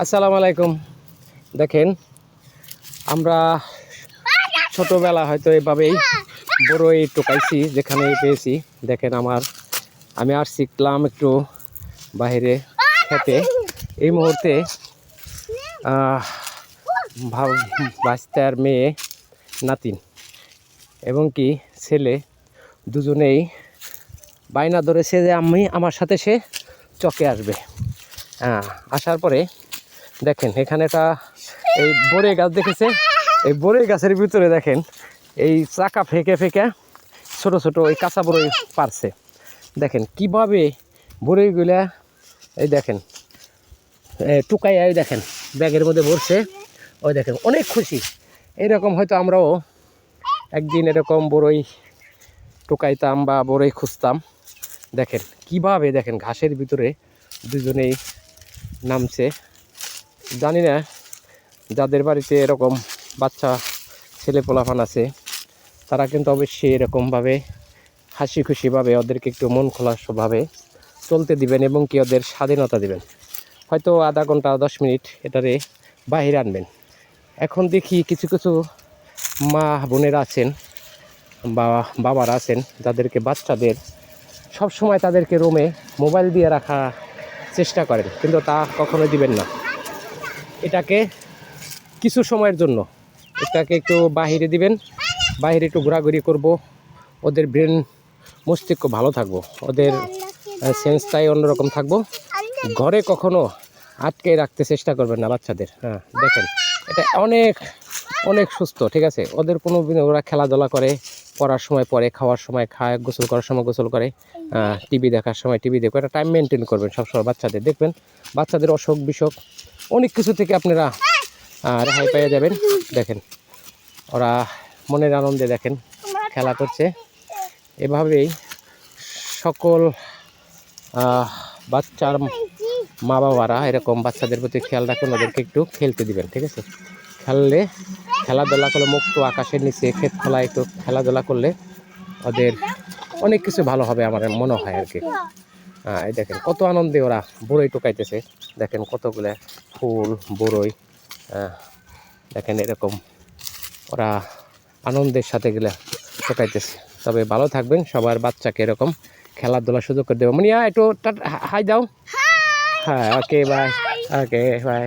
আসসালামু আলাইকুম। দেখেন আমরা ছোটবেলা হয়তো এভাবেই বড়ই টোকাইছি যেখানে পেয়েছি। দেখেন আমি আর শিখলাম একটু বাইরে খেতে। এই মুহূর্তে বাচ্চার মেয়ে নাতিন এবং কি ছেলে দুজনেই বায়না ধরেছে যে আমার সাথে সে চকে আসবে। আসার পরে দেখেন এখানে একটা এই বড়ই গাছ দেখেছে। এই বড়ই গাছের ভিতরে দেখেন এই চাকা ফেঁকে ফেঁকে ছোট ছোট ওই কাঁচা বড়ই পারছে। দেখেন কিভাবে বড়ইগুলা এই দেখেন টুকাইয়া দেখেন ব্যাগের মধ্যে ভরছে। ওই দেখেন অনেক খুশি। এরকম হয়তো আমরাও একদিন এরকম বড়ই টুকাইতাম বা বড়ই খুঁজতাম। দেখেন কিভাবে দেখেন ঘাসের ভিতরে দুজনেই নামছে। জানি না যাদের বাড়িতে এরকম বাচ্চা ছেলে পোলাপান আছে তারা কিন্তু অবশ্যই এরকমভাবে হাসি খুশিভাবে ওদেরকে একটু মন খোলাসভাবে চলতে দিবেন এবং কি ওদের স্বাধীনতা দিবেন। হয়তো আধা ঘন্টা 10 মিনিট এটারে বাহিরে আনবেন। এখন দেখি কিছু কিছু মা বোনেরা আছেন বা বাবারা আছেন যাদেরকে বাচ্চাদের সবসময় তাদেরকে রুমে মোবাইল দিয়ে রাখা চেষ্টা করেন, কিন্তু তা কখনো দিবেন না। এটাকে কিছু সময়ের জন্য এটাকে একটু বাহিরে দিবেন, বাহিরে একটু ঘোরাঘুরি করব, ওদের ব্রেন মস্তিষ্ক ভালো থাকবো, ওদের সেন্সটাই অন্যরকম থাকবো। ঘরে কখনো আটকে রাখতে চেষ্টা করবেন না বাচ্চাদের। দেখেন এটা অনেক অনেক সুস্থ, ঠিক আছে। ওদের কোনো ওরা খেলাধুলা করে, পড়ার সময় পড়ে, খাওয়ার সময় খায়, গোসল করার সময় গোসল করে, টিভি দেখার সময় টিভি দেখবে। একটা টাইম মেনটেন করবেন সবসময় বাচ্চাদের। দেখবেন বাচ্চাদের অসুখ বিসুখ অনেক কিছু থেকে আপনারা রেহাই পেয়ে যাবেন। দেখেন ওরা মনের আনন্দে দেখেন খেলা করছে। এভাবেই সকল বাচ্চার মা বাবারা এরকম বাচ্চাদের প্রতি খেয়াল রাখুন, ওদেরকে একটু খেলতে দিবেন, ঠিক আছে। খেলাধুলা করলে মুক্ত আকাশের নিচে ক্ষেত খোলা একটু খেলাধুলা করলে ওদের অনেক কিছু ভালো হবে আমার মনে হয় আর কি। এই দেখেন কত আনন্দে ওরা বড়ই টোকাইতেছে। দেখেন কতগুলো ফুল বড়ই, দেখেন এরকম ওরা আনন্দের সাথে গেলে টোকাইতেছে। তবে ভালো থাকবেন, সবার বাচ্চাকে এরকম খেলাধুলার সুযোগ করে দেবো। একটু হাই দাও। হ্যাঁ, ওকে বাই। Okay bye.